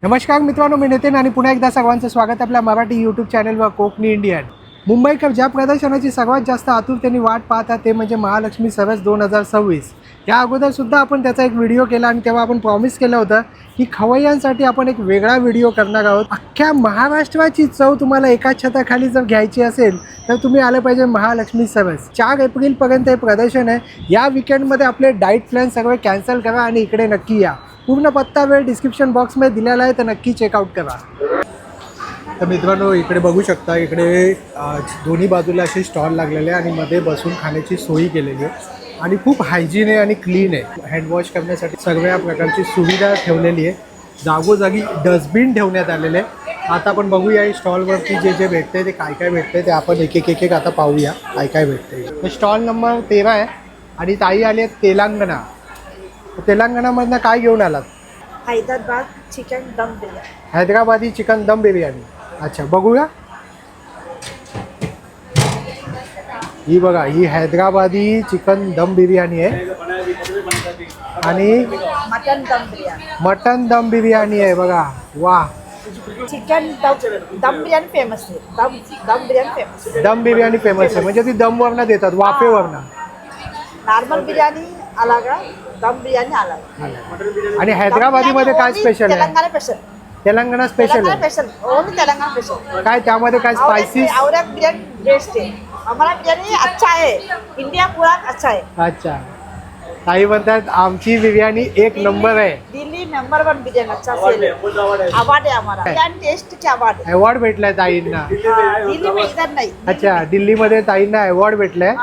नमस्कार मित्रांनो, मी नितीन आणि पुन्हा एकदा सर्वांचं स्वागत आपल्या मराठी यूट्यूब चॅनलवर कोकणी इंडियन. मुंबईकर ज्या प्रदर्शनाची सर्वात जास्त आतुरतेने वाट पाहतात ते म्हणजे महालक्ष्मी सरस 2026. या अगोदरसुद्धा आपण त्याचा एक व्हिडिओ केला आणि तेव्हा आपण प्रॉमिस केलं होतं की खवय्यांसाठी आपण एक वेगळा व्हिडिओ करणार आहोत. अख्ख्या महाराष्ट्राची चव तुम्हाला एकाच छताखाली जर घ्यायची असेल तर तुम्ही आलं पाहिजे महालक्ष्मी सरस. 4 एप्रिलपर्यंत हे प्रदर्शन आहे. या विकेंडमध्ये आपले डाईट प्लॅन सर्व कॅन्सल करा आणि इकडे नक्की या. पूर्ण पत्ता वेळ डिस्क्रिप्शन बॉक्समध्ये दिलेला आहे, तर नक्की चेकआउट करा. तर मित्रांनो, इकडे बघू शकता, इकडे दोन्ही बाजूला असे स्टॉल लागलेले आहे आणि मध्ये बसून खाण्याची सोयी केलेली आहे आणि खूप हायजीन आहे आणि क्लीन आहे. हँडवॉश करण्यासाठी सगळ्या प्रकारची सुविधा ठेवलेली आहे. जागोजागी डस्टबिन ठेवण्यात आलेले आहे. आता आपण बघूया या स्टॉलवरती जे जे भेटते ते काय काय भेटते ते आपण एक एक आता पाहूया काय काय भेटते. स्टॉल नंबर 13 आहे आणि ताई आली आहेत तेलंगणा. तेलंगणामधनं काय घेऊन आलात? हैदराबाद चिकन दम बिर्याणी. हैदराबादी चिकन दम बिर्याणी. अच्छा, बघूया. ही बघा, ही हैदराबादी चिकन दम बिर्याणी आहे आणि मटन दम बिर्याणी. मटन दम बिर्याणी आहे बघा. वा, चिकन दम बिर्याणी फेमस आहे. दम बिर्याणी फेमस आहे. दम बिर्याणी फेमस आहे म्हणजे ती दमवरनं देतात, वाफेवरनं. नॉर्मल बिर्याणी अलग आहे, दम बिर्याणी अलग. आणि हैदराबादीमध्ये काय स्पेशल आहे? तेलंगाना स्पेशल. तेलंगणा स्पेशल तेलंगाना आहे. Special, only Telangana special. काय त्यामध्ये काय स्पायसीस? और बिर्याणी बेस्ट है. हमारा बिर्याणी अच्छा है, इंडिया पूरा अच्छा है. अच्छा, ताई म्हणतात आमची बिर्याणी एक नंबर आहे. दिल्ली नंबर 1 बिर्याणी अच्छा सेल है. अवार्ड है हमारा बिर्याणी टेस्ट के अवार्ड है. अवॉर्ड भेटलाय ताईंना. दिल्ली में इधर नहीं. अच्छा, दिल्लीमध्ये ताईंना अवॉर्ड भेटलाय.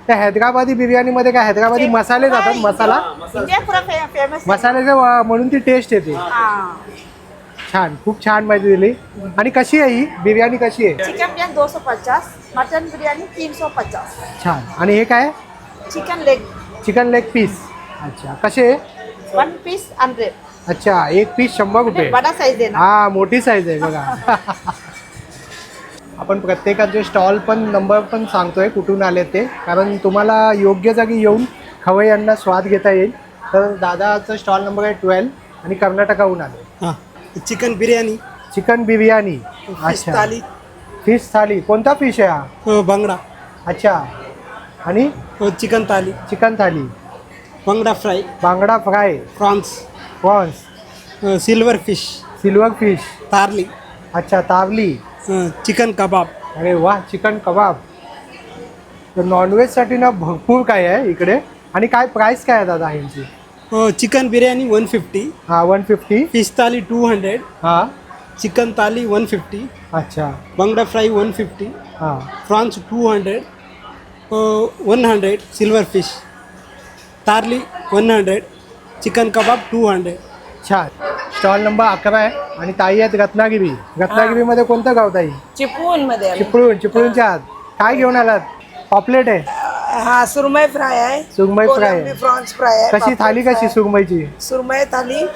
त्या हैदराबादी बिर्याणीमध्ये काय हैदराबादी मसाले जातात? मसाला इंडिया पूरा फेमस. मसाल्याचे म्हणून ती टेस्ट येते. छान, खूप छान माहिती दिली. आणि कशी आहे ही बिर्याणी? कशी आहे? Chicken biryani 250, mutton biryani 350. छान. आणि हे काय? Chicken leg chicken leg piece. अच्छा, कसे? 1 पीस 100. अच्छा, एक पीस 100 रुपये. बड़ा साइज आहे ना. हा, मोठी साईज आहे बघा. आपण प्रत्येकाचे स्टॉल पण नंबर पण सांगतोय कुठून आले ते, कारण तुम्हाला योग्य जागी येऊन खवय्यांना स्वाद घेता येईल. तर दादाचा स्टॉल नंबर आहे 12 आणि कर्नाटकाहून आले. हां, chicken biryani, chicken biryani. Fish thali, fish thali. कोणता फिश आहे हा? बांगडा. अच्छा, आणि चिकन थाली, चिकन थाली, bangda fry, bangda fry, prawns, prawns, silver fish, silver fish. तारली, अच्छा, तारली. चिकन कबाब. अरे वा, चिकन कबाब. तर नॉनव्हेजसाठी ना भरपूर काय आहे इकडे. आणि काय प्राईस काय आहे दादा ह्यांची? चिकन बिर्याणी 150, हां, 150. फिश थाली 200, हां, चिकन थाली 150, अच्छा, बांगडा फ्राय 150, हां, प्रॉन्स 200, 100, सिल्वर फिश, तारली 100, चिकन कबाब 200. छान. स्टॉल नंबर 11 आहे आणि ताई आहेत रत्नागिरी. रत्नागिरीमध्ये कोणतं गाव ताई? चिपळूण मध्ये. चिपळूणच्या आत. काय घेऊन आलात? पॉपलेट आहे. हा, सुरमई फ्राय आहे, सुरमई फ्राय आहे. प्रॉन्स फ्राय आहे. कशी थाली? कशी सुरमईची? सुरमई थाली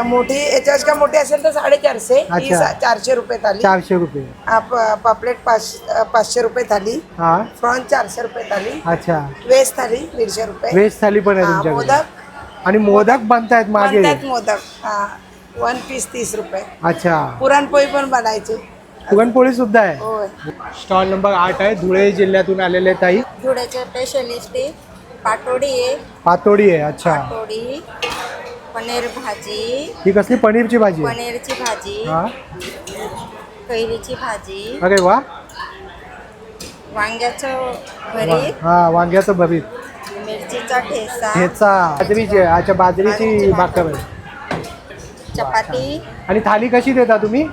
मोठी, याच्यावर का मोठी असेल तर 450. ही अच्छा. 400 रुपये थाली. 400 रुपये. पापलेट 500 रुपये थाली. हां, प्रॉन्स 400 रुपये थाली. अच्छा. वेज थाली 150 रुपये. व्हेज थाली पण आहे हा, तुमच्याकडे. मोदक आणि मोदक बनतायत मागे. बनतात मोदक. हा, 1 पीस 30 रुपये. अच्छा, पुरणपोळी पण बनायची. पुरणपोळी सुद्धा आहे. होय. स्टॉल नंबर 8 आहे. धुळे जिल्ह्यातून आलेले ताई. धुळ्याचे स्पेशलिस्ट आहे. पाटोडी आहे. पातोडी आहे. अच्छा, पाटोडी, पनीर भाजी, ही कसली? पनीरची भाजी आहे. पनीरची भाजी, हां, कैरीची भाजी, अरे वा. वांग्याचं भरीत, हां, वांग्याचं भरीत, मिरचीचा ठेचा, ठेचा, बाजरीची आहे. अच्छा, बाजरीची भाकर आहे. चपाती. आणि थाली कशी देता तुम्ही?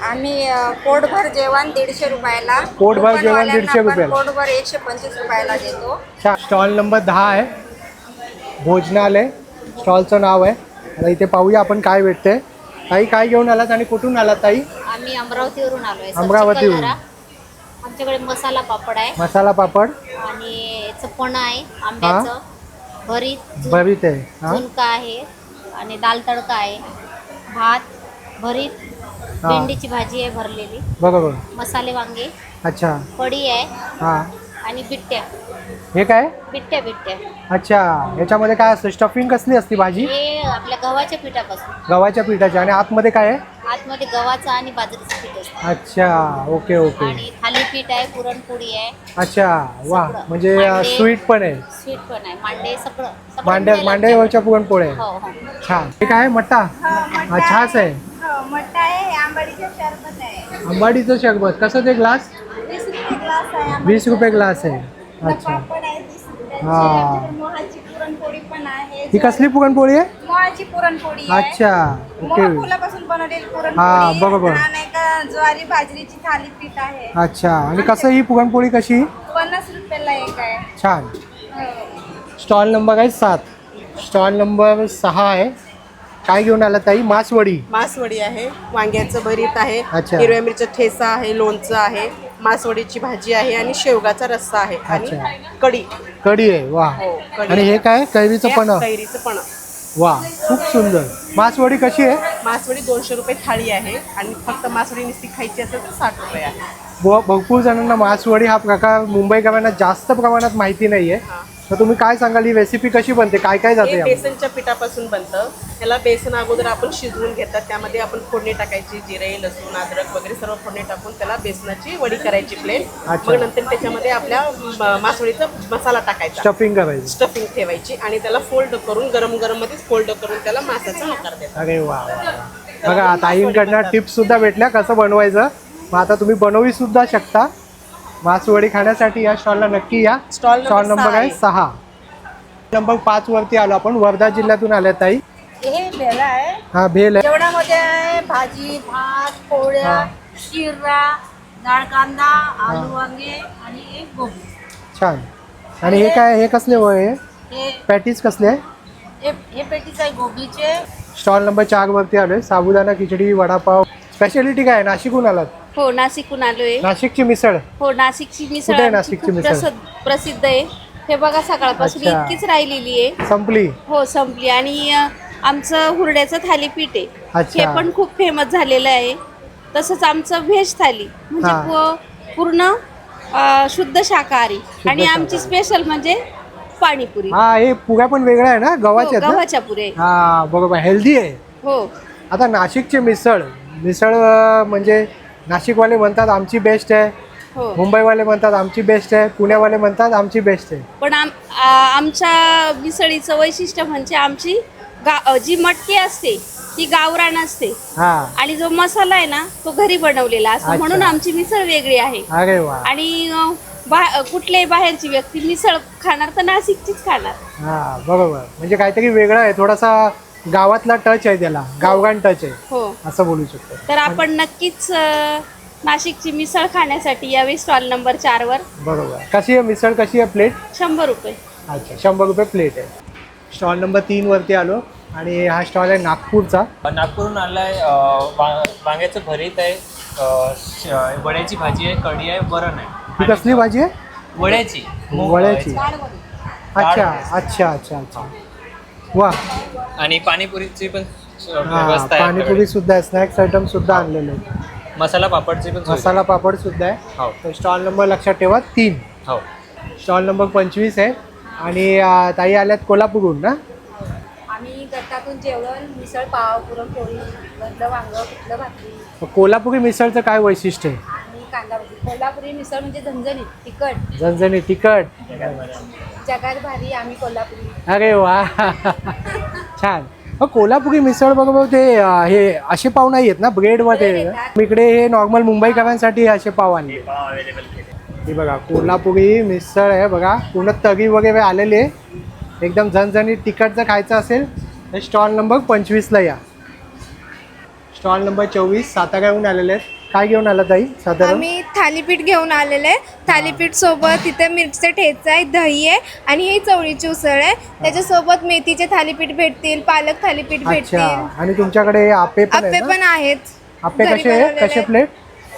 आम्ही पोटभर जेवण 150 रुपयाला. पोटभर जेवण कुपनवाल्यांना 150 पण रुपयाला. पोटभर 125 रुपयाला देतो. अच्छा, स्टॉल नंबर 10 आहे. भोजनालय स्टॉलचं नाव आहे. आता इथे पाहूया आपण काय भेटते. ताई, काय घेऊन आलात आणि कुठून आलात ताई? आम्ही अमरावतीवरून आलोय. अमरावतीवरून. आमच्याकडे मसाला पापड आहे मसाला पापड आणि चपण आहे, आंब्याचं भरीत, भरीत आहे. हां, झुणका आहे आणि दाल तडका आहे, भात, भरीत, भेंडीची भाजी आहे भरलेली, बरोबर. मसाले वांगे, अच्छा, कढी आहे हां, आणि बिट्ट्या. हे काय? बिट्ट्या बिट्ट्या अच्छा, याच्यामध्ये काय असतं? स्टफिंग कसली असते भाजी? हे आपल्या गव्हाच्या पिठापासून. गव्हाच्या पिठाची. आणि आतमध्ये काय आहे? आतमध्ये गव्हाचं आणि बाजरीचं पीठ असतं. अच्छा, ओके ओके. आणि थालीपीठ आहे, पुरणपोळी आहे, अच्छा, वा, सगळं. म्हणजे मांडे. स्वीट पण आहे. स्वीट पण आहे, मांडे सगळं सगळं मांड्या मिळेल मांड्यावरच्या पुरणपोळ्या आहे. हो हो. छान. हे काय? मट्टा? हा, छास आहे. मोठा आहे, आंबाडीचं शरबत आहे, आंबाडीचं शरबत. कसं ते ग्लास? 20 रुपये ग्लास आहे, 20 रुपये ग्लास आहे. अच्छा, पापड आहे 30 रुपयाचे, हा. मोहाची पुरणपोळी पण आहे, ही कसली पुरणपोळी आहे? मोहाची पुरणपोळी आहे, अच्छा, ओके. मोहा फुलापासून बनवलेली हा, पुरणपोळी, बरोबर. आणि का ज्वारी बाजरीची थालीपीठ आहे, अच्छा, आणि कसं ही पुरणपोळी कशी? 50 रुपयाला एक आहे. छान. हो. स्टॉल नंबर आहे 7. स्टॉल नंबर 6 आहे. काय घेऊन आला ताई? मासवडी. मासवडी आहे, वांग्याचं भरीत आहे, अच्छा. हिरव्या मिरचं ठेचा आहे, लोणचं आहे, मासवडीची भाजी आहे आणि शेवगाचा रस्सा आहे आणि अच्छा. कढी. कढी आहे, वा. हो, कढी आणि हे आहे. काय? कैरीचं पण. कैरीचं पण. वा, खूप सुंदर. मासवडी कशी आहे? मासवडी 200 रुपये थाळी आहे आणि फक्त मासवडी नुसती खायची असेल तर 60 रुपये आहे. भरपूर जणांना मासवडी हा प्रकार मुंबईकरांना जास्त प्रमाणात माहिती नाही आहे. हा. तर तुम्ही काय सांगाल, ही रेसिपी कशी बनते? काय काय जाते हे यामध्ये? बेसनच्या पिठापासून बनतं. त्याला बेसन अगोदर आपण शिजवून घेतात, त्यामध्ये आपण फोडणी टाकायची, जिरे, लसूण, अद्रक वगैरे सर्व फोडणी टाकून त्याला बेसनाची वडी करायची प्लेन. अच्छा. मग नंतर त्याच्यामध्ये आपल्या मासवडीचा मसाला टाकायचा, स्टफिंग करायची. स्टफिंग ठेवायची आणि त्याला फोल्ड करून गरम गरम मध्येच फोल्ड करून त्याला मासाचा आकार देतात. अरे वा वा, वा. बघा, ताईंकडनं टिप्स सुद्धा भेटल्या कसं बनवायचं. मग आता तुम्ही बनवू सुद्धा शकता. मासवडी खाण्यासाठी या स्टॉलला नक्की या. स्टॉल स्टॉल नंबर आहे 6. नंबर 5 वरती आलो आपण. वर्धा जिल्ह्यातून आल्या ताई. हे भेळ आहे. हा, भेल आहे. जेवणामध्ये आहे भाजी, भात, पोळ्या, हा. शिरा, डाळ कांदा, आलू वांगे आणि एक गोबी. छान. आणि हे काय? हे कसले वय आहे? हे पॅटीस कसले आहे? हे पेटीच आहे गोबीचे. स्टॉल नंबर 4 वरती आलोय. साबुदाणा खिचडी, वडापाव. स्पेशालिटी काय आहे? नाशिकहून आलात? हो, नाशिकहून आलोय. नाशिकची मिसळ. हो, नाशिकची मिसळ कुठे आहे आमची नाशिकची खूप मिसळ? प्रसिद्ध आहे. हे बघा, सकाळपासून अच्छा. इतकीच राहिलेली आहे. संपली. हो, संपली. आणि आमचं हुरड्याचं थालीपीठ आहे, अच्छा. हे पण खूप फेमस झालेलं आहे. तसंच आमचं व्हेज थाली म्हणजे हा. पूर्ण शुद्ध शाकाहारी. आणि आमची शाकाहारी. स्पेशल म्हणजे पाणीपुरी. हा, हे पुऱ्या पण वेगळ्या आहे ना, हो, गव्हाच्या आहेत ना? गव्हाच्या पुऱ्या. हा, बरोबर. हेल्दी आहे. हो. आता नाशिकचे मिसळ म्हणजे नाशिकवाले म्हणतात आमची बेस्ट आहे, हो. मुंबईवाले म्हणतात आमची बेस्ट आहे, पुण्यावाले म्हणतात आमची बेस्ट आहे. पण आमच्या मिसळीचं वैशिष्ट्य म्हणजे आमची जी मटकी असते ती गावरान असते हा, आणि जो मसाला आहे ना तो घरी बनवलेला असतो. अच्छा. म्हणून आमची मिसळ वेगळी आहे. अरे वा. आणि कुठल्याही बाहेरची व्यक्ती मिसळ खाणार तर नाशिकचीच खाणार. हा, बरोबर. म्हणजे काहीतरी वेगळं आहे, थोडासा गावातला टच आहे, त्याला गावगान टच आहे, हो. असं बोलू शकतो. तर आपण नक्कीच नाशिकची मिसळ खाण्यासाठी यावे स्टॉल नंबर 4 वर. बरोबर. कशी आहे मिसळ? कशी आहे प्लेट? 100 रुपये. अच्छा, 100 रुपये प्लेट आहे. स्टॉल नंबर 3 वरती आलो आणि हा स्टॉल आहे नागपूरचा. नागपूरहून आलाय. वांग्याचं भरीत आहे, वड्याची भाजी आहे, कढी आहे, वरण आहे. ही कसली भाजी आहे? वड्याची वड्याची. अच्छा अच्छा अच्छा अच्छा, वा. आणि पाणीपुरीची पण हा, व्यवस्था आहे पाणीपुरी आपल्याकडे. सुद्धा आहे, स्नॅक्स आयटम सुद्धा आणलेले आहेत. मसाला पापडची पण सोय आहे. मसाला पापड सुद्धा आहे. हो तर स्टॉल नंबर लक्षात ठेवा 3. हो. स्टॉल नंबर 25 आहे. आणि ताई आल्यात कोल्हापूरहून ना? आम्ही गटातून जेवण, मिसळ पाव, पुरणपोळी, भरलं वांगं, पिठलं भाकरी कोल्हापुरी मिसळचं काय वैशिष्ट्य आहे? आणि कांदा भजी. कोल्हापुरी मिसळ म्हणजे झणझणीत, तिखट, झणझणी तिखट. जगात भारी. आम्ही कोल्हापुरी. अरे वा. छान. कोल्हापुरी मिसळ बरोबर ते हे असे पाव नाही आहेत ना ब्रेडमध्ये? इकडे हे नॉर्मल मुंबईकरांसाठी असे पाव आणले. हे बघा, कोल्हापुरी मिसळ आहे बघा, पूर्ण तरी वगैरे आलेले, एकदम झणझणीत. तिखट जर खायचं असेल तर स्टॉल नंबर 25ला या. स्टॉल नंबर 24 साताऱ्याहून आलेले आहेत. काय घेऊन आला ताई सातारा? आम्ही थालीपीठ घेऊन आलेले आहे. थालीपीठ सोबत तिथे मिरचं ठेचा आहे, दही आहे आणि ही चवळीची उसळ आहे. त्याच्यासोबत मेथीचे थालीपीठ भेटतील, पालक थालीपीठ अच्छा. भेटतील, आणि तुमच्याकडे आप्पे पण आप्पे आहेत ना? पण आहेत. आप्पे घरी कसे आहे? बनवलेले कसे प्लेट?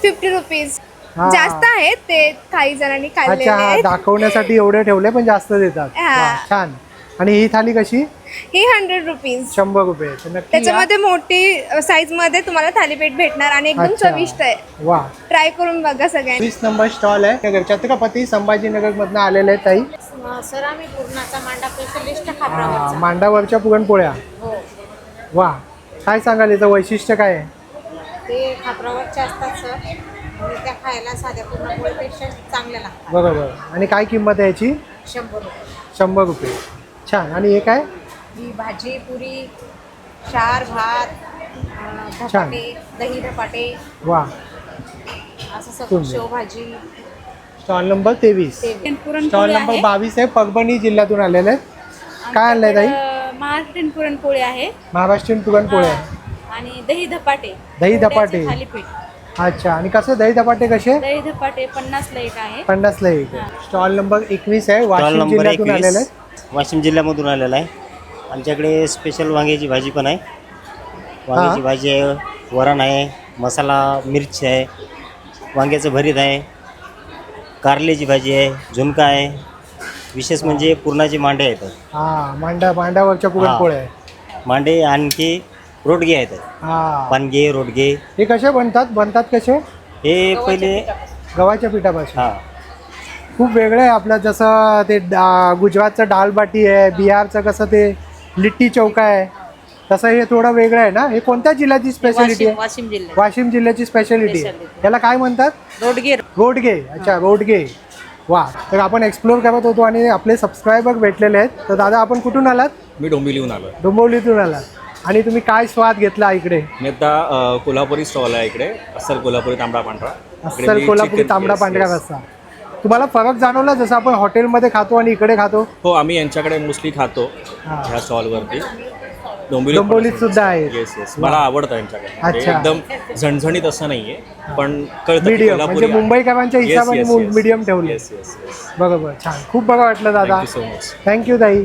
50 रुपीज. हा. जास्त आहेत ते, काही जणांनी खाल्लेले अच्छा, आहेत. दाखवण्यासाठी एवढे ठेवले पण जास्त देतात. हा. वा, छान. आणि ही थाली कशी? ही 100 रुपीज. 100 रुपये. तर नक्की या. त्याच्यामध्ये मोठी साईज मध्ये तुम्हाला थालीपीठ भेटणार आणि एकदम अच्छा. चविष्ट आहे. वा. ट्राय करून बघा सगळ्यांनी. 20 नंबर स्टॉल आहे. छत्रपती संभाजीनगर मधनं आलेले आहे ताई. सर आम्ही पूर्णाचा मांडा स्पेशलिस्ट हा, मांडावरच्या पुरणपोळ्या. हो वा. काय सांगाल याचं वैशिष्ट्य काय आहे? ते खापरावरचे असतात सर आणि त्या खायला साध्या पुरणपोळीपेक्षा चांगल्या लागतात. बरोबर. आणि काय किंमत आहे याची? 100 रुपये. 100 रुपये. छान. आणि हे काय? ही भाजी पुरी चार भात धपाटे दही धपाटे वा. असं सगळं सुंदर. शेवभाजी. Stall number 23. स्टॉल नंबर 22 आहे. परभणी जिल्ह्यातून आलेले आहेत. काय आणलंय ताई? महाराष्ट्रीयन पुरणपोळी आहे महाराष्ट्रीयन पुरणपोळ्या आहे. आणि दही धपाटे. दही धपाटे. थालीपीठ. अच्छा. आणि कसं दही धपाटे कसे? दही धपाटे 50 ला एक आहे. 50 ला एक. स्टॉल नंबर 21 आहे. वाशिम जिल्ह्यातून आलेलं आहे. वाशिम जिल्ह्यामधून आलेला आहे. आमच्याकडे स्पेशल वांग्याची भाजी पण आहे. वांग्याची भाजी आहे, वरण आहे, मसाला मिरची आहे, वांग्याचं भरीत आहे, कारल्याची भाजी आहे, झुणका आहे. विशेष म्हणजे पुरणाचे मांडे आहेत. हा, मांडावरच्या पुरणपोळ्या आहे. मांडे आणखी रोडगे आहेत. हा. पानगे रोडगे. हे कसे बनतात कसे? हे पहिले गव्हाच्या पिठापासून. हां खूप वेगळं आहे आपलं. जसं ते गुजरातचं दाल बाटी आहे, बिहारचं कसं ते लिट्टी चौका आहे, तसं हे थोडं वेगळं आहे ना. हे कोणत्या जिल्ह्याची स्पेशालिटी आहे? वाशिम जिल्हा. वाशिम जिल्ह्याची स्पेशालिटी आहे. याला काय म्हणतात? रोडगे. रोडगे. अच्छा, रोडगे. वा. तर आपण एक्सप्लोर करत होतो आणि आपले सबस्क्रायबर भेटलेले आहेत. तर दादा आपण कुठून आलात? मी डोंबिवलीहून आलो. डोंबिवलीतून आलात. आणि तुम्ही काय स्वाद घेतला इकडे? मी आता कोल्हापुरी स्टॉल आहे इकडे. अस्सल कोल्हापुरी तांबडा पांढरा. अस्सल कोल्हापुरी तांबडा पांढरा रस्सा. तुम्हाला फरक जाणवला जसं आपण हॉटेलमध्ये खातो आणि इकडे खातो? हो, आम्ही यांच्याकडे मोस्टली खातो ह्या स्टॉलवरती. डोंबिवलीत सुद्धा आहे. Yes yes. मला आवडतं यांच्याकडे. अच्छा. एकदम झणझणीत असं नाहीये पण कळतं मीडियम म्हणजे मुंबईकरांच्या हिशोबाने मीडियम ठेवले. Yes yes yes. बरोबर. छान. खूप बरं वाटलं दादा. Thank you so much. थँक्यू ताई.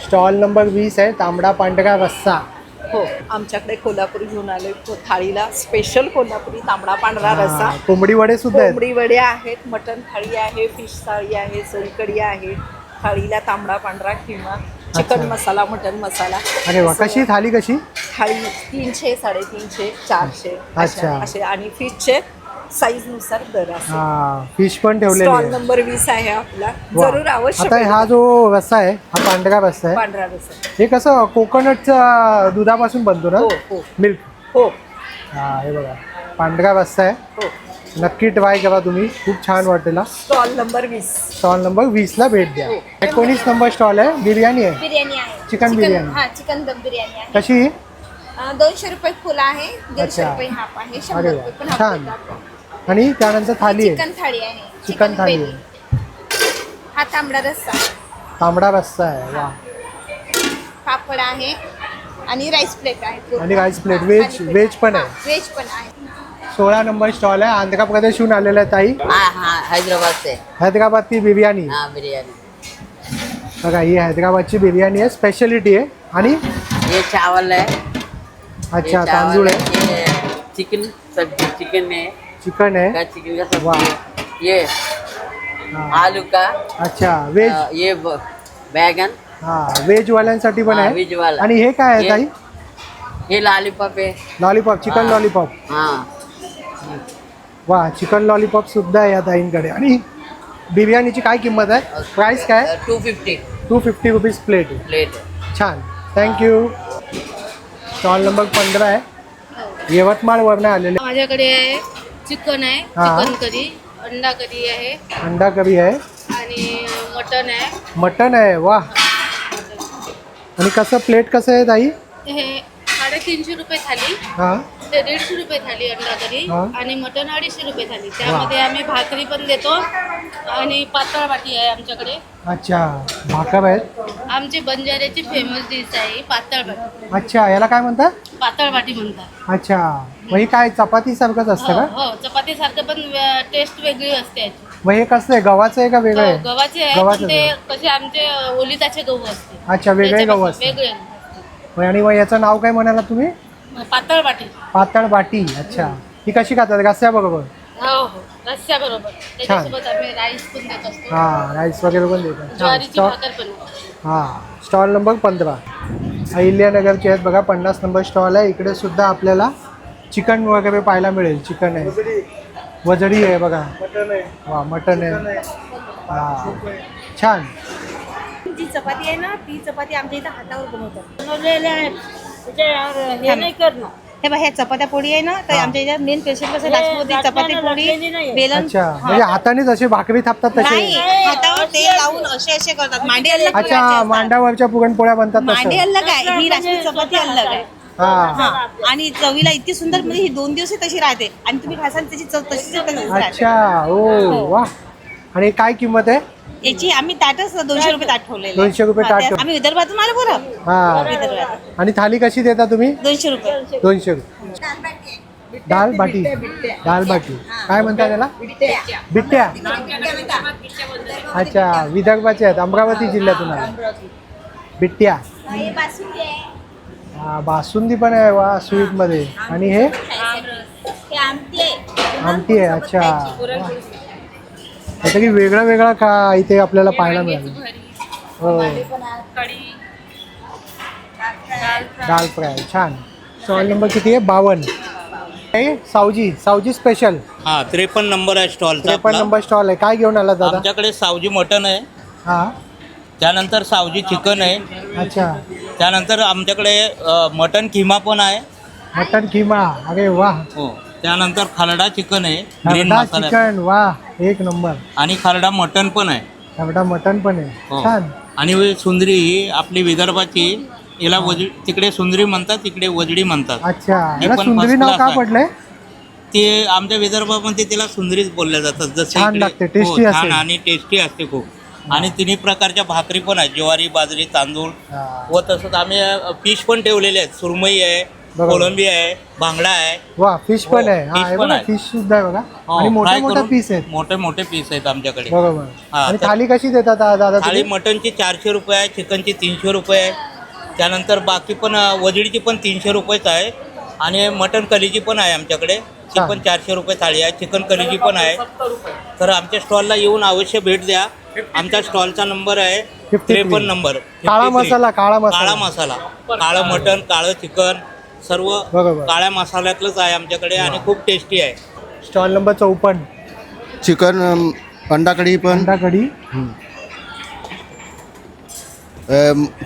स्टॉल नंबर 20 आहे. तांबडा पांढरा रस्सा. हो, आमच्याकडे कोल्हापुरी घेऊन आले थाळीला स्पेशल कोल्हापुरी तांबडा पांढरा रस्सा. कोंबडी वडे सुद्धा आहेत. कोंबडी वडे आहेत, मटन थाळी आहे, फिश थाळी आहे, सोलकढी आहे. थाळीला तांबडा पांढरा किंवा चिकन मसाला, मटन मसाला. अरे वा. कशी थाळी कशी? थाळी 300, 350, 400 अच्छा. असे आणि फिशचे साईज नुसार दर असतो. हा, फिश पण ठेवलेली स्टॉल आहे. नंबर 20 आहे आपला. वा. जरूर अवश्य आता हा जो रस्सा आहे हा पांढरा रस्सा आहे. पांढरा रस्सा. हे कसं कोकोनटच्या दुधापासून बनतो ना? हो हो मिल्क. हो हा, हे बघा पांढरा रस्सा आहे. हो. नक्की ट्राय करा तुम्ही. खूप छान वाटेल. Stall number 20. स्टॉल नंबर 20 ला भेट द्या. 19 नंबर स्टॉल आहे. बिर्याणी आहे. बिर्याणी आहे. चिकन बिर्याणी. हा, चिकन दम बिर्याणी आहे. कशी? 200 रुपये फुल आहे, 150 अच्छा. रुपये हाफ आहे, 100 अरे रुपये पण वा. हाफ छान. देतात. आणि त्यानंतर थाली आहे. चिकन थाळी आहे. चिकन थाळी पेरी. हा तांबडा रस्सा, तांबडा रस्सा आहे. वा. पापड आहे आणि राईस प्लेट आहे पूर्ण. आणि राईस प्लेट. थालीपीठ. व्हेज पण आहे. हा, व्हेज पण आहे. 16 नंबर स्टॉल आहे. आंध्र प्रदेशहून आलेला आहे ताई. हैदराबाद से. हैदराबादची बिर्याणी. बिर्याणी. बघा ही हैदराबादची बिर्याणी आहे. स्पेशलिटी आहे. आणि ये चावल है. अच्छा तांदूळ आहे. ये चिकन सब्जी चिकन है. चिकन आहे. चिकन का वा. ये हा. आलू का. अच्छा व्हेज. ये बैगन. हा, व्हेज वाल्यांसाठी पण आहे. व्हेज वाला. आणि हे काय आहे ताई? हे लॉलीपॉप है. लॉलीपॉप. Chicken lollipop. हाँ. वा. चिकन लॉलीपॉप सुद्धा आहे या ताईंकडे. आणि बिर्याणीची काय किंमत आहे? प्राइस काय? 250 250 रुपीज प्लेट. प्लेट. छान. थँक्यू. स्टॉल नंबर 15 आहे. यवतमाळवरनं आलेले. माझ्याकडे आहे चिकन आहे, हा. चिकन करी, अंडा करी आहे अंडा करी आहे. आणि मटन आहे. मटन आहे. वा. आणि कसं प्लेट कसं आहे ताई? हे 350 रुपये थाली, हां. ते 150 रुपये थाली अंडा करी हा. आणि मटन 250 रुपये थाली. त्यामध्ये आम्ही भाकरी पण देतो आणि पातळ वाटी आहे आमच्याकडे. अच्छा. भाकर आहेत. आमची बंजाऱ्याची फेमस डिश आहे पातळ वाटी. अच्छा. याला काय म्हणतात? पातळ वाटी म्हणतात. अच्छा. मग हे काय चपाती सारखंच असतं का? हो, चपाती सारखं पण टेस्ट वेगळी असते याची. मग हे कसं आहे? गव्हाचं आहे का वेगळं आहे? गव्हाचे आहे गव्हाचं पण ते आहे. कसे आमचे ओलिताचे गहू असते. अच्छा. वेगळे गहू असते. वेगळे मग आणि मग याचं नाव काय म्हणाला तुम्ही? पातळ वाटी. पातळ बाटी. अच्छा. ही कशी खातात? रस्स्याबरोबर? हो हो, रस्स्या बरोबर. त्याच्यासोबत आम्ही राईस पण देत असतो. हां, राईस वगैरे पण देतात. ज्वारीची छान. भाकर पण. हां, स्टॉल नंबर 15 अहिल्यानगरचे आहेत बघा. 50 नंबर स्टॉल आहे. इकडे सुद्धा आपल्याला चिकन वगैरे पाहायला मिळेल. चिकन आहे, वजडी आहे बघा. वा, मटन आहे. हां, छान. जी चपाती आहे ना, ती चपाती आमच्या इथं हातावर बनवतात. बनवलेले आहेत हे नाही करणं. हे बघा, ह्या चपात्या पोळी आहे ना, तर आमच्या इथे मेन स्पेशल कसं राजपूती चपाती पोळी बेलन. अच्छा, म्हणजे हातानेच असे भाकरी थापतात तसे. नाही, हातावर तेल लावून असे करतात. मांडी अलग अच्छा, मांडावरच्या पुरणपोळ्या बनतात मांडी तसं. अलग आहे, ही राजपूती चपाती अलग आहे. हां, आणि चवीला इतकी सुंदर, म्हणजे ही 2 दिवस तशी राहते आणि तुम्ही खासाल त्याची चव तशीच राहते. अच्छा. ओ वा. आणि काय किंमत आहे? याची आम्ही ताटच 200 रुपये ताट ठेवलेले. 200 रुपये ताट ठेव- आम्ही विदर्भातून आलो बरं. हां. विदर्भात आणि थाली कशी देता तुम्ही? 200 रुपये. 200 रुपये. दाल बाटी. दाल बाटी काय म्हणता त्याला? बिट्ट्या. अच्छा, विदर्भाचे आहेत, अमरावती जिल्ह्यातून आले. बिट्ट्या. हा, बासुंदी पण आहे वा स्वीट मध्ये. आणि हे आमटी आहे. अच्छा, काहीतरी वेगळा वेगळा का इथे आपल्याला पाहायला मिळालं. हो, दाल फ्राय छान. स्टॉल नंबर किती आहे? 52. सावजी स्पेशल. हा, 53 नंबर आहे स्टॉलचा. 53 नंबर स्टॉल आहे. काय घेऊन आला दादा? आमच्याकडे सावजी मटन आहे, हा, त्यानंतर सावजी चिकन आहे, अच्छा, त्यानंतर आमच्याकडे मटन किमा पण आहे. मटन किमा. अरे वा. हो, त्यानंतर खरडा चिकन आहे, ग्रीन खरडा मसाला चिकन. वा, एक नंबर. आणि खरडा मटन पण आहे. खरडा मटन पण आहे. हो. छान. आणि सुंदरी ही आपली विदर्भाची, याला वजडी, तिकडे सुंदरी म्हणतात, तिकडे वजडी म्हणतात. अच्छा, हे याला पण सुंदरी first नाव class का आहे. पडलंय? ते आमच्या विदर्भामध्ये तिला सुंदरीच बोलल्या जातात. जसं छान इकडे- लागते, हो, टेस्टी छान असेल. आणि टेस्टी असते खूप. आणि तिन्ही प्रकारच्या भाकरी पण आहेत, ज्वारी, बाजरी, तांदूळ. हा. व तसंच आम्ही फिश पण ठेवलेले आहेत. सुरमई आहे, बरोबर. कोलंबी आहे, बांगडा आहे. वा, फिश पण आहे. फिश हा, हे पण बघा, आहे. फिश सुद्धा आहे बघा. हो, आणि मोठे फ्राय मोठे करून पीस आहेत. मोठे मोठे पीस आहेत आमच्याकडे. बरोबर. हा, आणि तर- थाली कशी देतात दादा थाळी तुम्ही? मटनची 400 रुपये आहे, चिकनची 300 रुपये आहे. त्यानंतर बाकी पण वजडीची पण 300 रुपयेच आहे. आणि मटन कलीजी पण आहे आमच्याकडे, ती पण 400 रुपये थाळी आहे. चिकन कलीजी पण आहे. तर आमच्या स्टॉलला येऊन अवश्य भेट द्या. आमच्या स्टॉलचा नंबर आहे 53 नंबर. काळा 53. मसाला. काळा काळा मसाला. मसाला, काळं मटन, काळं चिकन, सर्व बरोबर. काळ्या मसाल्यातलंच आहे आमच्याकडे आणि खूप टेस्टी आहे. Stall number 54. चिकन, अंडा कढी पण, अंडा कढी.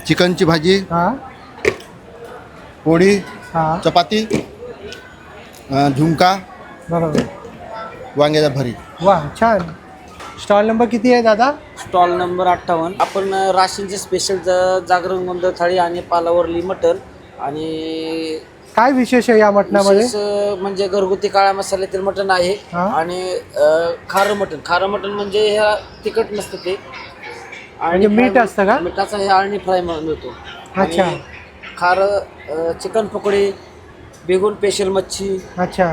चिकनची भाजी, हा, पोळी, हा, चपाती, झुणका, बरोबर. वांग्याचा भरीत. वा, छान. स्टॉल नंबर किती आहे दादा? Stall number 58. आपण राशींचे स्पेशल जागरण गोंधळ थाळी आणि पालावरली मटण आणि काय विशेष आहे या मटणामध्ये? विशेष म्हणजे घरगुती काळ्या मसाल्यातील मटण आहे. हा. आणि खारं मटण म्हणजे ह्या तिखट नसतं ते, म्हणजे मीठ असतं का? मिठाचा हे आळणी फ्राय मिळतो. अच्छा. आणि खारं चिकन पकोडे, बेगून स्पेशल मच्छी. अच्छा.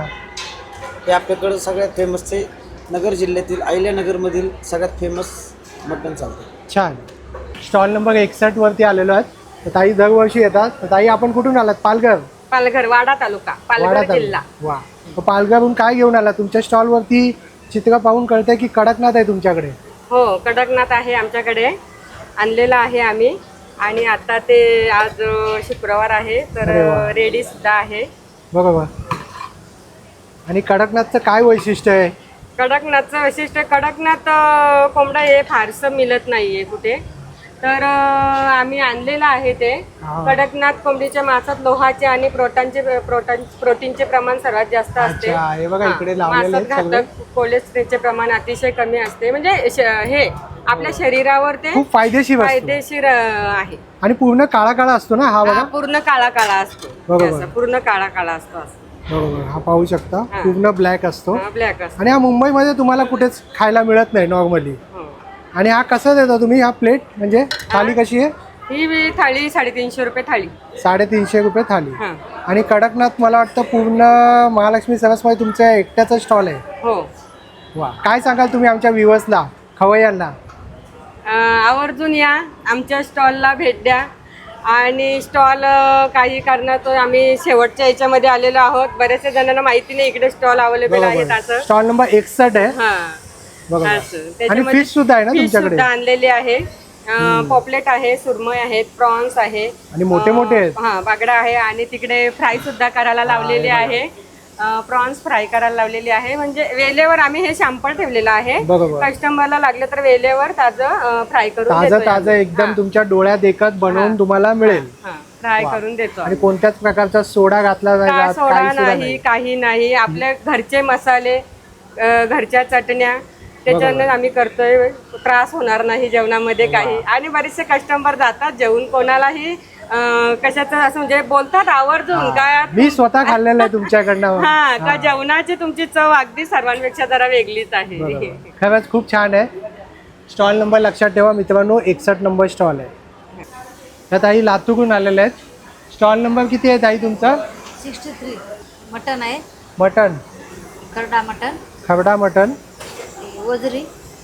हे आपल्याकडं सगळ्यात फेमस आहे. नगर जिल्ह्यातील अहिल्यानगरमधील सगळ्यात फेमस मटण चालतं. छान. स्टॉल नंबर 61 वरती आलेलो आहेत. तर ताई दरवर्षी येतात. तर ताई आपण कुठून आलात? पालघर. पालघर, वाडा तालुका, वाडा पालघर तालुका. जिल्हा. वा. तर पालघरहून काय घेऊन आला? तुमच्या स्टॉलवरती चित्र पाहून कळतंय की कडकनाथ आहे तुमच्याकडे. हो, कडकनाथ आहे आमच्याकडे, आणलेला आहे आम्ही. आणि आता ते आज शुक्रवार आहे तर अरे वा. रेडी सुद्धा आहे. बरोबर. आणि कडकनाथचं काय वैशिष्ट्य आहे? कडकनाथचं वैशिष्ट्य, कडकनाथ कोंबडा हे फारसं मिळत नाहीये कुठे, तर आम्ही आणलेलं आहे ते. हा. कडकनाथ कोंबडीच्या मांसात लोहाचे आणि प्रोटीनचे प्रमाण सर्वात जास्त असते. अच्छा, हे बघा इकडे लावलेले मांसात आहेत सगळे. घातक कोलेस्ट्रॉलचे प्रमाण अतिशय कमी असते. म्हणजे हे आपल्या शरीरावर ते खूप फायदेशीर असतो. फायदेशीर आहे. आणि पूर्ण काळा काळा असतो ना हा? बघा. पूर्ण काळा काळा असतो. बरोबर. असं पूर्ण काळा काळा असतो असं. बरोबर. हा पाहू शकता, हा. पूर्ण ब्लॅक असतो. ब्लॅक असतो. आणि हा मुंबईमध्ये तुम्हाला कुठेच खायला मिळत नाही नॉर्मली. हो. आणि हा कसा देता तुम्ही? हा प्लेट म्हणजे थाली कशी आहे? ही थाळी 350 रुपये थाळी. 350 रुपये थाली. हा. आणि कडकनाथ मला वाटतं पूर्ण महालक्ष्मी सरसमध्ये तुमच्या एकट्याचा स्टॉल आहे. हो. वा. काय सांगाल तुम्ही आमच्या व्ह्युअर्सला, खवय्यांना? आवर्जून या, आमच्या स्टॉलला भेट द्या. आणि स्टॉल काही कारणात आम्ही शेवटच्या याच्यामध्ये आलेलो आहोत. बऱ्याचशा जणांना माहिती नाही इकडे स्टॉल अवेलेबल आहेत असं. स्टॉल नंबर 61 आहे. हा. बरोबर. असं. आणि त्याच्यामध्ये फिश सुद्धा आहे ना fish तुमच्याकडे? सुद्धा आणलेली आहे. पॉपलेट आहे, सुरमई आहेत, प्रॉन्स आहे आणि मोठे मोठे आहेत. हा बागडा आहे आणि तिकडे फ्राय सुद्धा करायला लावलेली आहे. प्रॉन्स फ्राय करायला लावलेली आहे. म्हणजे वेलेवर आम्ही हे शॅम्पल ठेवलेलं आहे. बरोबर. कस्टमरला लागलं तर वेलेवर ताजं फ्राय करून ताजं देतोय ताजं एकदम तुमच्या डोळ्यात देखत बनवून तुम्हाला मिळेल. फ्राय वा. करून देतो. आणि कोणत्याच प्रकारचा सोडा घातला का जात सोडा काही सुद्धा नाही, काही नाही. आपल्या घरचे मसाले, घरच्या चटण्या त्याच्यानं बरोबर. आम्ही करतोय. त्रास होणार नाही जेवणामध्ये काही. आणि बरेचसे कस्टमर जातात जेवून कोणालाही कशाचं असं म्हणजे बोलतात आवर्जून का मी स्वतः खाल्लेलं आहे तुमच्याकडनं. हा का जेवणाची तुमची चव अगदी सर्वांपेक्षा जरा वेगळीच आहे. बरोबर. खरंच खूप छान आहे. स्टॉल नंबर लक्षात ठेवा मित्रांनो, 61 नंबर स्टॉल आहे. त्या ताई लातूरहून आलेल्या आहेत. स्टॉल नंबर किती आहे ताई तुमचा? 63. मटन आहे, मटन, खरडा मटन, खवडा मटन. वजरी,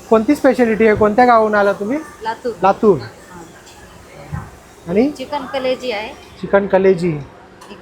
कोणती स्पेशालिटी आहे? कोणत्या गावाहून आला तुम्ही? लातूर. लातूर. आणि चिकन कलेजी आहे, चिकन कलेजी,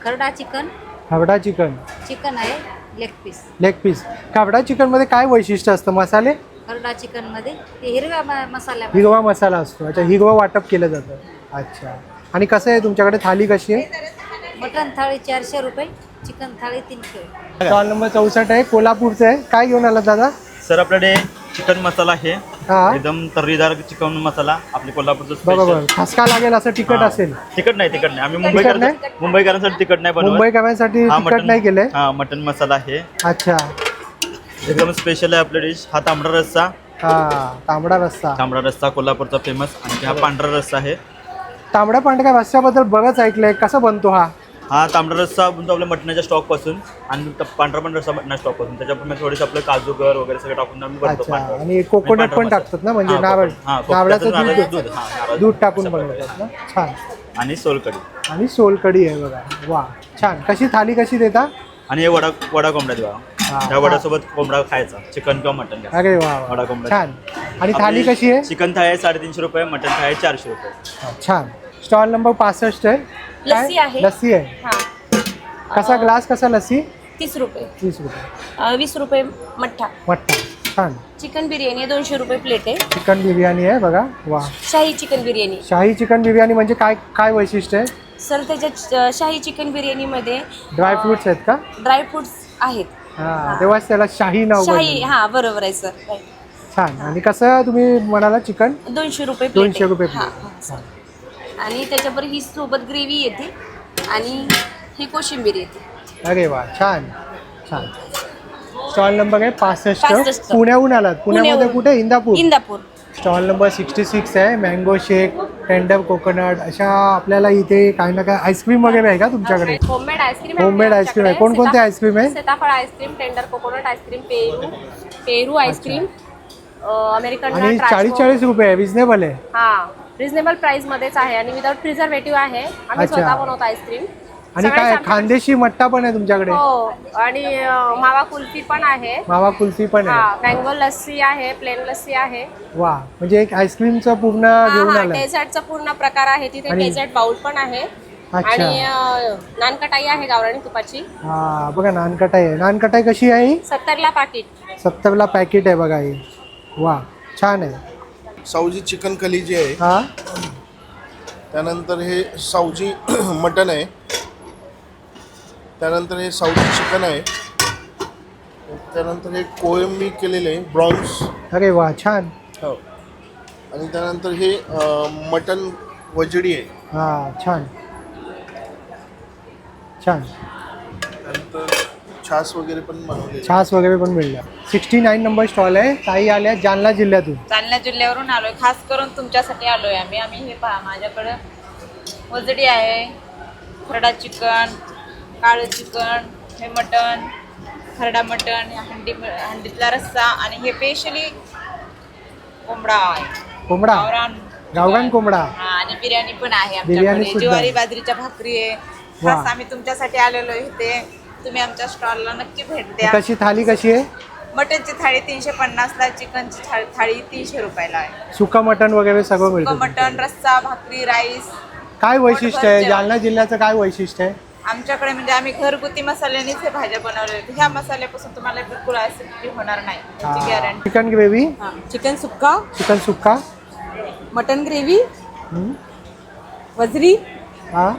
खरडा चिकन, खवडा चिकन, चिकन आहे, लेग पीस. Leg piece. खवडा चिकन मध्ये काय वैशिष्ट्य असतं? मसाले? खरडा चिकन मध्ये ते हिरव्या मसाल्या. हिरवा मसाला असतो. अच्छा, हिरवा वाटप केलं जातं. अच्छा. आणि कसं आहे तुमच्याकडे थाली कशी आहे? मटन थाळी 400 रुपये, चिकन थाळी 300. स्टॉल नंबर 64 आहे, कोल्हापूरचं आहे. काय घेऊन आला दादा? सर आपल्याकडे चिकन मसाला आहे, हा. एकदम तर्रीदार चिकन मसाला आपले कोल्हापूरचं बरोबर. स्पेशल. ठसका लागेल असं तिखट असेल. तिखट नाही आम्ही तिखट नाही? मुंबईकरांसाठी तिखट नाही बनवत. मुंबईकरांसाठी हा, तिखट नाही केलंय. हा मटन मसाला आहे, अच्छा. एकदम स्पेशल आहे आपली डिश. हा तांबडा रस्सा, हा तांबडा रस्सा. तांबडा रस्सा कोल्हापूरचा फेमस. आणि हा पांढरा रस्सा आहे. तांबड्या पांढऱ्या रस्स्याबद्दल बरंच ऐकलंय. कसं बनतो हा? हा तांबडा रस्सा बनतो आपल्या मटणाच्या स्टॉक पासून आणि पांढरा पण रस्सा मटणा स्टॉक पासून. त्याच्यामध्ये थोडेसे आपले काजू गर वगैरे सगळं टाकून आम्ही बनवतो. अच्छा. पांढरा. आणि कोकोनट पांढरा पण मसाला. टाकतात ना, म्हणजे हा, नारळ, हा, नारळाचं नारळाचं दूध, हा, नारळाचं दूध टाकून असं बनवतात ना. छान. आणि सोलकढी. आणि सोलकढी आहे बघा. वा छान. कशी थाली कशी देता? आणि हे वडा कोंबडा देवा. त्या वड्यासोबत कोंबडा खायचा, चिकन किंवा मटन घ्या. अरे वा वा. वडा कोंबडा छान. आणि थाली कशी आहे? चिकन थाळी आहे 350 रुपये, मटन थाळी आहे 400 रुपये. छान. स्टॉल नंबर 65 आहे. लस्सी काय? आहे. लस्सी आहे. हा, कसा ग्लास, कसा लस्सी? 30 रुपये. 30 रुपये. 20 रुपये मठ्ठा. मठ्ठा. छान. चिकन बिर्याणी आहे, 200 रुपये प्लेट आहे. चिकन बिर्याणी आहे बघा. वा. शाही चिकन बिर्याणी. शाही चिकन बिर्याणी म्हणजे काय काय वैशिष्ट्य आहे? सर त्याच्यात शाही चिकन बिर्याणीमध्ये ड्रायफ्रुट्स आहेत का? ड्रायफ्रुट्स आहेत. हा, तेव्हाच त्याला शाही नाव शाही, पडलं. हा बरोबर आहे सर. Right. छान. आणि कसं तुम्ही म्हणाला चिकन? 200 रुपये प्लेट 200 रुपये आहे. प्लेट. हा. आणि त्याच्यावर ही सोबत ग्रेव्ही येते आणि ही कोशिंबीर येते. अरे वा छान छान. स्टॉल नंबर आहे 65. 65. पुण्याहून आलात? पुण्यामध्ये पुण्याहून. कुठे? इंदापूर. इंदापूर. स्टॉल नंबर 66 आहे. मँगो शेक, टेंडर कोकोनट अशा आपल्याला इथे काही ना काय आईस्क्रीम वगैरे आहे का तुमच्याकडे? Homemade ice cream. होममेड आईस्क्रीम आहे. कोणकोणते आईस्क्रीम आहे? सीताफळ आईस्क्रीम, टेंडर कोकोनट आईस्क्रीम, पेरू आईस्क्रीम, अमेरिकन आणि नट, 40 रुपये आहे. रिजनेबल आहे. हा रिझनेबल प्राइस मध्येच आहे आणि विदाउट प्रिझर्वेटिव्ह आहे. आम्ही अच्छा. स्वतः बनवतो आईस्क्रीम. आणि काय खानदेशी मट्टा पण आहे तुमच्याकडे? हो. आणि मावा कुल्फी पण आहे. मावा कुल्फी पण आहे. हा, मँगो लस्सी आहे, प्लेन लस्सी आहे. वा. म्हणजे एक आईस्क्रीमचं पूर्ण घेऊन हा, आलाय. डेझर्टचा पूर्ण प्रकार आहे तिथे. आणि- डेझर्ट बाउल पण आहे. अच्छा. आणि नानकटाई आहे गावरानी तुपाची. हा बघा, नानकटाई आहे. नानकटाई कशी आहे ही? 70ला पाकिट. 70ला पॅकेट आहे बघा ही. वा छान आहे. सावजी चिकन कलेजी आहे. हा. त्यानंतर हे सावजी मटन आहे. त्यानंतर हे सावजी चिकन आहे. त्यानंतर हे कोळंबी केलेले आहे, ब्रॉन्स. अरे वा छान. हो. आणि त्यानंतर हे मटन वजडी आहे. हा छान छान. त्यानंतर छास वगैरे पण बनवले. छास वगैरे पण मिळलं. 69 नंबर स्टॉल आहे. ताई आल्या जालना जिल्ह्यातून. जालना जिल्ह्यावरून आलोय, खास करून तुमच्यासाठी आलोय आम्ही. हे पहा, माझ्याकडं वजडी आहे, खरडा चिकन, काळं चिकन, हे मटण, खरडा मटण, हंडीतला रस्सा आणि हे स्पेशली कोंबडा आहे. कोंबडा, गावरान कोंबडा. हा, आणि बिर्याणी पण आहे बिर्याणी आमच्याकडे. सुद्धा. ज्वारी बाजरीच्या भाकरी आहे. वा. खास आम्ही तुमच्यासाठी आलेलो इथे. तुम्ही आमच्या स्टॉलला नक्की भेट द्या. कशी थाली कशी आहे? मटनची थाळी 350ला, चिकनची थाळी 300 रुपयाला आहे. सुका मटण वगैरे सगळं सुकं मिळतं. मटण, रस्सा, भाकरी, राईस. काय वैशिष्ट्य आहे जालना जिल्ह्याचं? काय वैशिष्ट्य आहे आमच्याकडे? म्हणजे आम्ही घरगुती मसाल्यानेच हे भाज्या बनवल्या. ह्या मसाल्यापासून तुम्हाला बिलकुल ऍसिडिटी होणार नाही, याची गॅरंटी. चिकन ग्रेव्ही, चिकन सुक्का, चिकन सुक्का, मटन ग्रेव्ही, वजरी, हां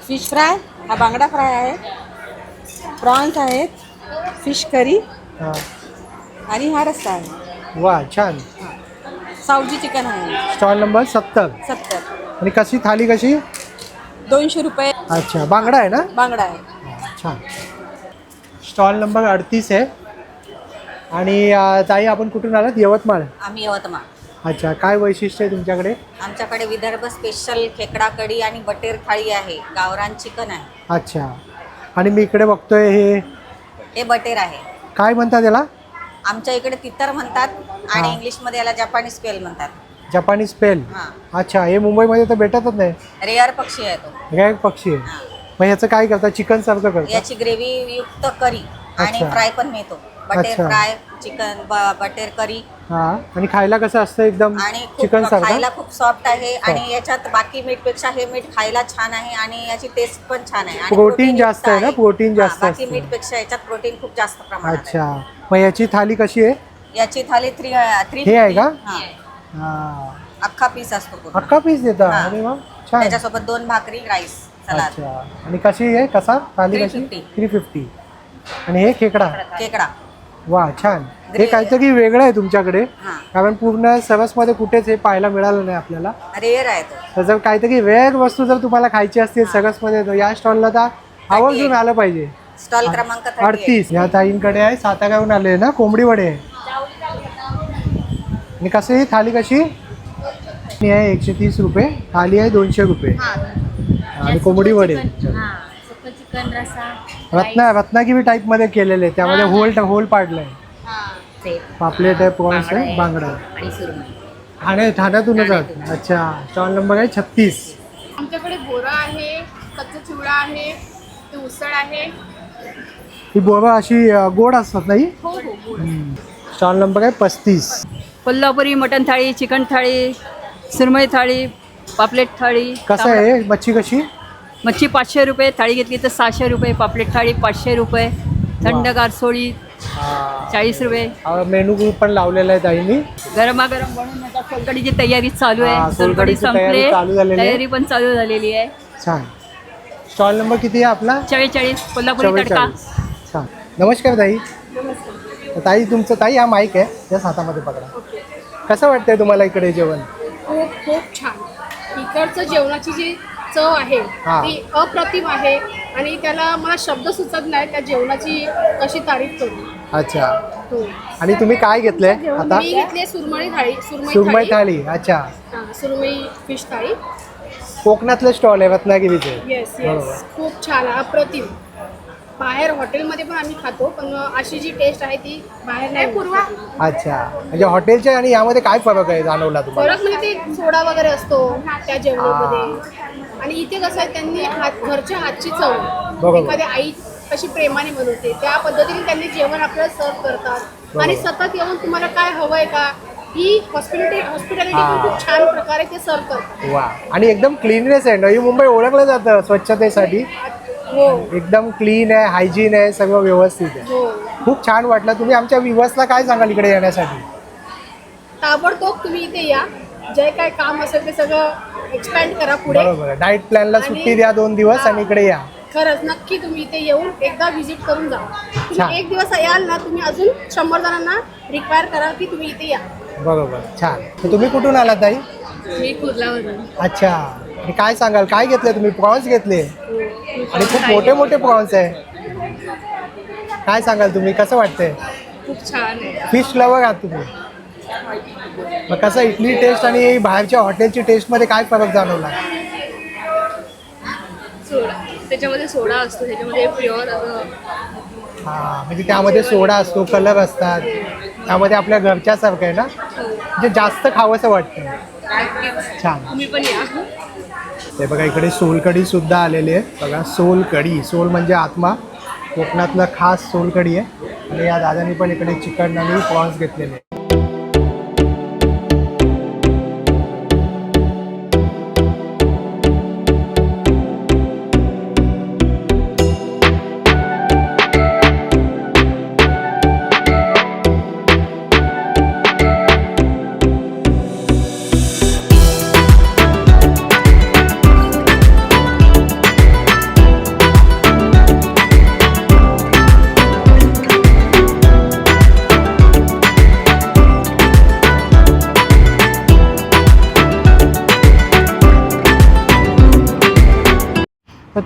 फिश फ्राय, हा बांगडा फ्राय आहे, प्रॉन्स आहेत, फिश करी हां आणि हा रस्सा आहे. वा छान. सावजी चिकन आहे. Stall number 70. 70. आणि कशी थाली कशी? 200 रुपये. अच्छा बांगडा आहे ना? बांगडा आहे. छान. स्टॉल नंबर 38 आहे. आणि ताई आपण कुठून आलात? यवतमाळ. आम्ही यवतमाळ. अच्छा काय वैशिष्ट्य आहे तुमच्याकडे? आमच्याकडे विदर्भ स्पेशल खेकडा कढी आणि बटेर थाळी आहे. गावरान चिकन आहे. अच्छा. आणि मी इकडे बघतोय हे बटेर आहे. काय म्हणतात याला? आमच्या इकडे तितर म्हणतात आणि इंग्लिशमध्ये याला जपानी स्पेल म्हणतात. जपानी स्पेल. हां. अच्छा हे मुंबईमध्ये तर भेटतच नाही. रेअर पक्षी आहे तो. रेअर पक्षी आहे. मग याचं काय करता? चिकन सारखं करता? याची ग्रेव्ही युक्त करी आणि अच्छा. फ्राय पण मिळतो. बटेर अच्छा. फ्राय, चिकन बटेर करी हां. आणि खायला कसं असतं? एकदम आणि चिकन खूप सारखं? खायला खूप सॉफ्ट आहे आणि याच्यात बाकी मीठपेक्षा हे मीठ खायला छान आहे आणि याची टेस्ट पण छान आहे. आणि प्रोटीन जास्त युक्त आहे ना? प्रोटीन जास्त बाकी असतं. मीठपेक्षा याच्यात प्रोटीन खूप जास्त प्रमाणात अच्छा. मग याची थाली कशी आहे? आहे. याची थाली 350. हे आहे का? हां. हां. अख्खा पीस असतो पूर्ण. अख्खा पीस देता? हां. आणि मग छान. त्याच्यासोबत 2 भाकरी, राईस, सलाद. अच्छा. आणि कशी आहे? कसा थाली कशी? 350. आणि हे खेकडा? खेकडा. वा छान. हे काहीतरी वेगळं आहे तुमच्याकडे, कारण पूर्ण सरसमध्ये कुठेच हे पाहायला मिळालं नाही आपल्याला. रेअर आहे तो. तर जर काहीतरी रेअर वस्तू जर तुम्हाला खायची असतील सरसमध्ये तर या स्टॉलला तर आवर्जून आलं पाहिजे. स्टॉल क्रमांक 38. या ताईंकडे आहे, साताऱ्याहून आले ना, कोंबडी वडे आहे. आणि कसे थाली कशी? ही आहे 130 रुपये, थाली आहे 200 रुपये. आणि कोंबडी वडे चिकन रसा, रत्नागिरी टाईप मध्ये केलेले, त्यामध्ये होल पाडलाय. पापलेट आहे, प्रॉन्स आहे, बांगडा आणि ठाण्यातूनच आहे. अच्छा. स्टॉल नंबर आहे 36. आमच्याकडे बोरा आहे, कच्चा चिवडा आहे, ते उसळ आहे. ही बोरं अशी गोड असतात नाही? हो हो. स्टॉल नंबर आहे 35. कोल्हापुरी मटण थाळी, चिकन थाळी, सुरमई थाळी, पापलेट थाळी. कसं आहे मच्छी कशी? मच्छी 500 रुपये, थाळी घेतली तर 600 रुपये, पापलेट थाळी 500 रुपये, थंडगार सोळी 40 रुपये. मेनू पण लावलेला आहे ताईंनी. गरमागरम बनवून आता सोलकढीची तयारी चालू आहे. सोलकढी सोलकढीची तयारी संपले, चालू झालेली आहे. तयारी पण चालू झालेली आहे. छान. स्टॉल नंबर किती आहे आपला? 44. कोल्हापुरी तडका. 44. छान. नमस्कार ताई. ताई ताई हा माईक आहे, या हातामध्ये पकडा. कसं वाटतंय तुम्हाला इकडे जेवण? खूप छान. इकडचं जेवणाची जी चव आहे ती अप्रतिम आहे आणि त्याला मला शब्द सुचत नाही त्या जेवणाची कशी तारीफ करू. अच्छा. आणि तुम्ही काय घेतलंय आता? मी घेतली सुरमई थाळी. सुरमई थाळी. अच्छा. सुरमई फिश थाळी. कोकणातलं स्टॉल आहे रत्नागिरीचे. Yes yes. खूप छान, अप्रतिम. बाहेर हॉटेलमध्ये पण आम्ही खातो, पण अशी जी टेस्ट आहे ती बाहेर नाही. पूर्वा. अच्छा. म्हणजे हॉटेलच्या आणि यामध्ये काय फरक आहे जाणवला तुम्हाला? फरक म्हणजे ते सोडा वगैरे असतो त्या जेवणामध्ये आणि इथे कसं आहे त्यांनी घरच्या हातची चव, एखाद्या आई कशी प्रेमाने बनवते त्या पद्धतीने त्यांनी जेवण आपल्याला सर्व करतात आणि सतत येऊन तुम्हाला काय हवंय का ही हॉस्पिटॅलिटी खूप छान प्रकारे ते सर्व करतात. वा. आणि एकदम क्लीननेस आहे. नवी मुंबई ओळखलं जातं स्वच्छतेसाठी. एकदम क्लीन आहे, हायजीन आहे, सगळं व्यवस्थित आहे. खूप छान वाटलं. तुम्ही आमच्या व्ह्युअर्सला काय सांगाल इकडे येण्यासाठी? ताबडतोब तुम्ही इथे या. जे काय काम असेल ते सगळं एक्सपॅन्ड करा पुढे. बरोबर. डाएट प्लॅनला सुट्टी द्या 2 दिवस आणि इकडे या. खरंच नक्की तुम्ही इथे येऊन एकदा व्हिजिट करून जा. तुम्ही 1 दिवस याल ना, तुम्ही अजून 100 जणांना रिक्वायर करा की तुम्ही इथे या. बरोबर. छान. तुम्ही कुठून आलात ताई? मी कुर्लावरून. अच्छा. आणि काय सांगाल, काय घेतले तुम्ही? प्रॉन्स घेतले आणि खूप मोठे मोठे प्रॉन्स आहे. काय सांगाल तुम्ही, कसं वाटतंय? खूप छान आहे. फिश लवर आहात तुम्ही. मग कसं इथली टेस्ट आणि बाहेरच्या हॉटेलची टेस्टमध्ये काय फरक जाणवला? सोडा, त्याच्यामध्ये सोडा असतो, त्याच्यामध्ये प्युअर हां. म्हणजे त्यामध्ये सोडा असतो, कलर असतात, त्यामध्ये आपल्या घरच्यासारखं आहे ना, म्हणजे जास्त खावंसं वाटतं. छान. तुम्ही पण या. ते बघा इकडे सोलकढी सुद्धा आलेली आहे. बघा सोलकढी, सोल म्हणजे आत्मा, कोकणातलं खास सोलकढी आहे. आणि या दादांनी पण इकडे चिकन आणि प्रॉन्स घेतलेले.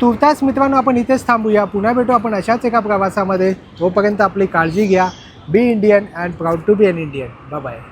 तुर्तास मित्रांनो आपण इथेच थांबूया. पुन्हा भेटू आपण अशाच एका प्रवासामध्ये. तोपर्यंत आपली काळजी घ्या. Be Indian and proud to be an Indian. Bye bye.